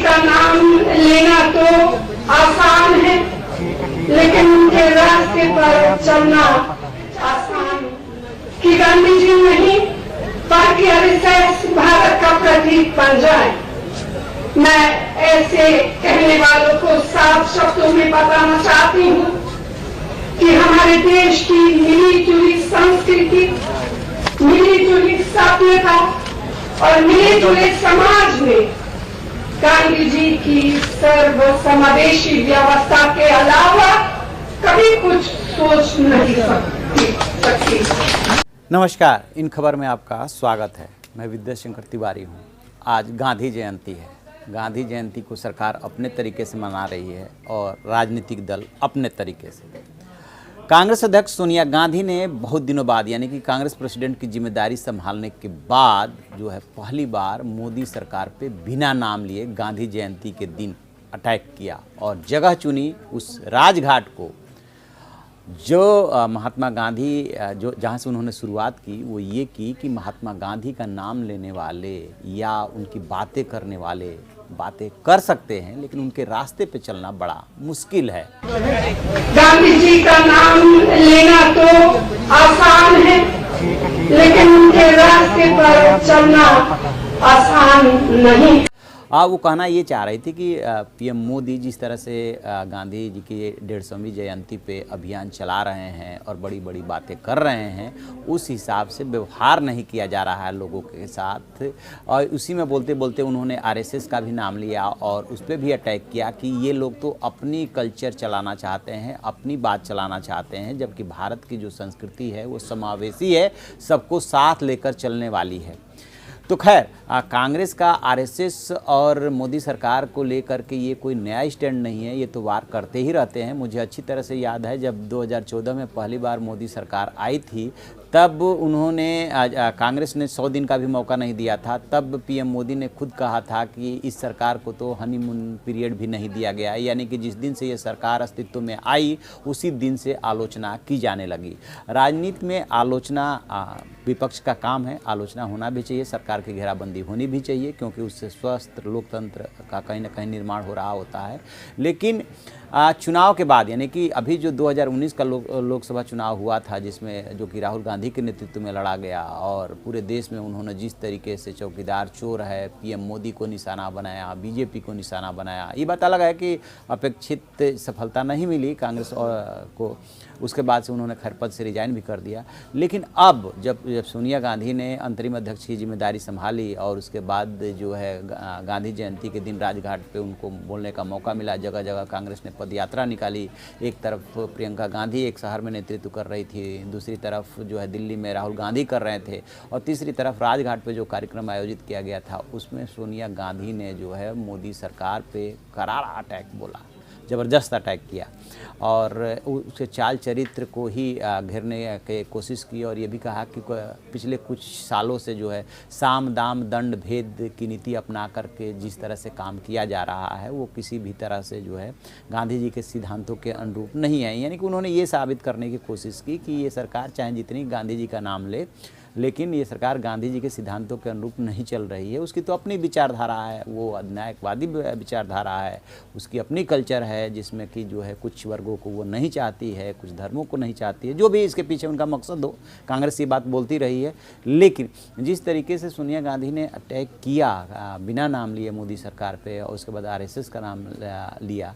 का नाम लेना तो आसान है, लेकिन उनके रास्ते पर चलना आसान कि गांधी जी नहीं बल्कि आरएसएस भारत का प्रतीक बन जाए। मैं ऐसे कहने वालों को साफ शब्दों में बताना चाहती हूँ कि हमारे देश की मिली जुली संस्कृति, मिली जुली सभ्यता और मिली जुले समाज में गांधी जी की सर्वसमावेशी व्यवस्था के अलावा कभी कुछ सोच नहीं सकती। नमस्कार, इन खबर में आपका स्वागत है। मैं विद्याशंकर तिवारी हूँ। आज गांधी जयंती है। गांधी जयंती को सरकार अपने तरीके से मना रही है और राजनीतिक दल अपने तरीके से। कांग्रेस अध्यक्ष सोनिया गांधी ने बहुत दिनों बाद यानी कि कांग्रेस प्रेसिडेंट की जिम्मेदारी संभालने के बाद जो है पहली बार मोदी सरकार पे बिना नाम लिए गांधी जयंती के दिन अटैक किया और जगह चुनी उस राजघाट को जो महात्मा गांधी जो जहाँ से उन्होंने शुरुआत की वो ये की कि महात्मा गांधी का नाम लेने वाले या उनकी बातें करने वाले बातें कर सकते हैं, लेकिन उनके रास्ते पे चलना बड़ा मुश्किल है। गांधी जी का नाम लेना तो आसान है, लेकिन उनके रास्ते पर चलना आसान नहीं। वो कहना ये चाह रही थी कि पीएम मोदी जिस तरह से गांधी जी की 150वीं जयंती पे अभियान चला रहे हैं और बड़ी बड़ी बातें कर रहे हैं, उस हिसाब से व्यवहार नहीं किया जा रहा है लोगों के साथ। और उसी में बोलते बोलते उन्होंने आरएसएस का भी नाम लिया और उस पर भी अटैक किया कि ये लोग तो अपनी कल्चर चलाना चाहते हैं, अपनी बात चलाना चाहते हैं, जबकि भारत की जो संस्कृति है वो समावेशी है, सबको साथ लेकर चलने वाली है। तो खैर, कांग्रेस का आरएसएस और मोदी सरकार को लेकर के ये कोई नया स्टैंड नहीं है, ये तो वार करते ही रहते हैं। मुझे अच्छी तरह से याद है जब 2014 में पहली बार मोदी सरकार आई थी, तब उन्होंने कांग्रेस ने 100 दिन का भी मौका नहीं दिया था। तब पीएम मोदी ने खुद कहा था कि इस सरकार को तो हनीमून पीरियड भी नहीं दिया गया है, यानी कि जिस दिन से ये सरकार अस्तित्व में आई उसी दिन से आलोचना की जाने लगी। राजनीति में आलोचना विपक्ष का काम है, आलोचना होना भी चाहिए, सरकार की घेराबंदी होनी भी चाहिए, क्योंकि उससे स्वस्थ लोकतंत्र का कहीं ना कहीं निर्माण हो रहा होता है। लेकिन चुनाव के बाद यानी कि अभी जो 2019 का लोकसभा चुनाव हुआ था, जिसमें जो कि राहुल गांधी के नेतृत्व में लड़ा गया और पूरे देश में उन्होंने जिस तरीके से चौकीदार चोर है, पीएम मोदी को निशाना बनाया, बीजेपी को निशाना बनाया, ये बात अलग है कि अपेक्षित सफलता नहीं मिली कांग्रेस को। उसके बाद से उन्होंने खैर पद से रिजाइन भी कर दिया। लेकिन अब जब सोनिया गांधी ने अंतरिम अध्यक्ष की जिम्मेदारी संभाली और उसके बाद जो है गांधी जयंती के दिन राजघाट पे उनको बोलने का मौका मिला, जगह जगह कांग्रेस ने पद यात्रा निकाली। एक तरफ प्रियंका गांधी एक शहर में नेतृत्व कर रही थी, दूसरी तरफ जो है दिल्ली में राहुल गांधी कर रहे थे, और तीसरी तरफ राजघाट पे जो कार्यक्रम आयोजित किया गया था उसमें सोनिया गांधी ने जो है मोदी सरकार पे करारा अटैक बोला, ज़बरदस्त अटैक किया और उसके चाल चरित्र को ही घेरने की कोशिश की और ये भी कहा कि पिछले कुछ सालों से जो है साम दाम दंड भेद की नीति अपना करके जिस तरह से काम किया जा रहा है वो किसी भी तरह से जो है गांधी जी के सिद्धांतों के अनुरूप नहीं है। यानी कि उन्होंने ये साबित करने की कोशिश की कि ये सरकार चाहे जितनी गांधी जी का नाम ले, लेकिन ये सरकार गांधी जी के सिद्धांतों के अनुरूप नहीं चल रही है। उसकी तो अपनी विचारधारा है, वो न्यायवादी विचारधारा है, उसकी अपनी कल्चर है जिसमें कि जो है कुछ वर्गों को वो नहीं चाहती है, कुछ धर्मों को नहीं चाहती है, जो भी इसके पीछे उनका मकसद हो। कांग्रेस ये बात बोलती रही है, लेकिन जिस तरीके से सोनिया गांधी ने अटैक किया बिना नाम लिए मोदी सरकार पे और उसके बाद आरएसएस का नाम लिया,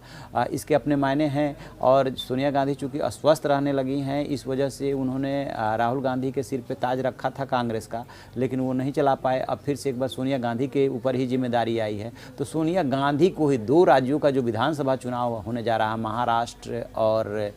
इसके अपने मायने हैं। और सोनिया गांधी चूँकि अस्वस्थ रहने लगी हैं, इस वजह से उन्होंने राहुल गांधी के सिर पर ताज रखा था कांग्रेस का, लेकिन वो नहीं चला पाए। अब फिर से एक बार सोनिया गांधी के ऊपर ही जिम्मेदारी आई है। तो सोनिया गांधी को ही 2 राज्यों का जो विधानसभा चुनाव होने जा रहा है, महाराष्ट्र और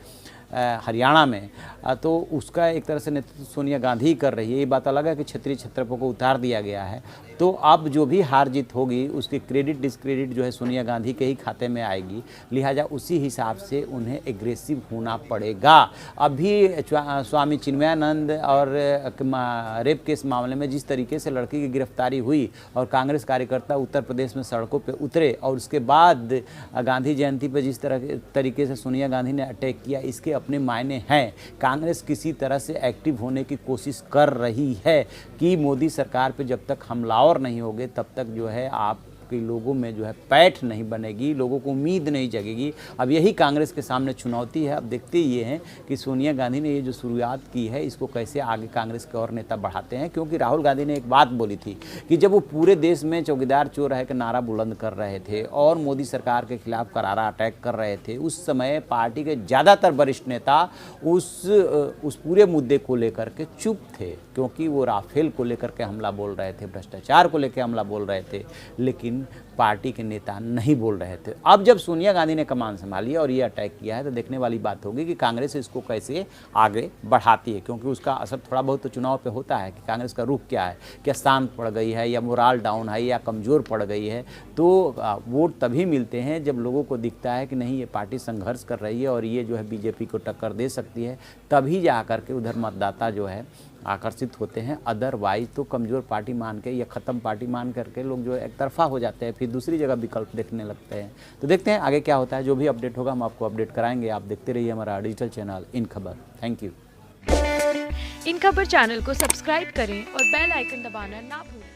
हरियाणा में, तो उसका एक तरह से नेतृत्व सोनिया गांधी कर रही है। ये बात अलग है कि क्षेत्रीय क्षेत्रफों को उतार दिया गया है, तो अब जो भी हार जीत होगी उसकी क्रेडिट डिस्क्रेडिट जो है सोनिया गांधी के ही खाते में आएगी। लिहाजा उसी हिसाब से उन्हें एग्रेसिव होना पड़ेगा। अभी स्वामी चिन्मयानंद और रेप केस मामले में जिस तरीके से लड़की की गिरफ्तारी हुई और कांग्रेस कार्यकर्ता उत्तर प्रदेश में सड़कों पर उतरे और उसके बाद गांधी जयंती पर जिस तरीके से सोनिया गांधी ने अटैक किया, इसके अपने मायने हैं। कांग्रेस किसी तरह से एक्टिव होने की कोशिश कर रही है कि मोदी सरकार पे जब तक हमलावर नहीं होंगे तब तक जो है आप कि लोगों में जो है पैठ नहीं बनेगी, लोगों को उम्मीद नहीं जगेगी। अब यही कांग्रेस के सामने चुनौती है। अब देखते ये हैं कि सोनिया गांधी ने ये जो शुरुआत की है इसको कैसे आगे कांग्रेस के और नेता बढ़ाते हैं। क्योंकि राहुल गांधी ने एक बात बोली थी कि जब वो पूरे देश में चौकीदार चोर है का नारा बुलंद कर रहे थे और मोदी सरकार के खिलाफ करारा अटैक कर रहे थे, उस समय पार्टी के ज़्यादातर वरिष्ठ नेता उस पूरे मुद्दे को लेकर के चुप थे, क्योंकि वो राफेल को लेकर के हमला बोल रहे थे, भ्रष्टाचार को लेकर हमला बोल रहे थे, लेकिन पार्टी के नेता नहीं बोल रहे थे। अब जब सोनिया गांधी ने कमान संभाली और ये अटैक किया है तो देखने वाली बात होगी कि कांग्रेस इसको कैसे आगे बढ़ाती है, क्योंकि उसका असर थोड़ा बहुत तो चुनाव पे होता है कि कांग्रेस का रुख क्या है, क्या शांत पड़ गई है या मोराल डाउन है या कमज़ोर पड़ गई है। तो वोट तभी मिलते हैं जब लोगों को दिखता है कि नहीं ये पार्टी संघर्ष कर रही है और ये जो है बीजेपी को टक्कर दे सकती है, तभी जा कर के उधर मतदाता जो है आकर्षित होते हैं। अदरवाइज तो कमज़ोर पार्टी मान के या ख़त्म पार्टी मान करके लोग जो है एक तरफा हो जाते हैं, फिर दूसरी जगह विकल्प देखने लगते हैं। तो देखते हैं आगे क्या होता है। जो भी अपडेट होगा हम आपको अपडेट कराएंगे। आप देखते रहिए हमारा डिजिटल चैनल इन खबर। Thank you. इन खबर चैनल को सब्सक्राइब करें और बेल आइकन दबाना ना भूलें।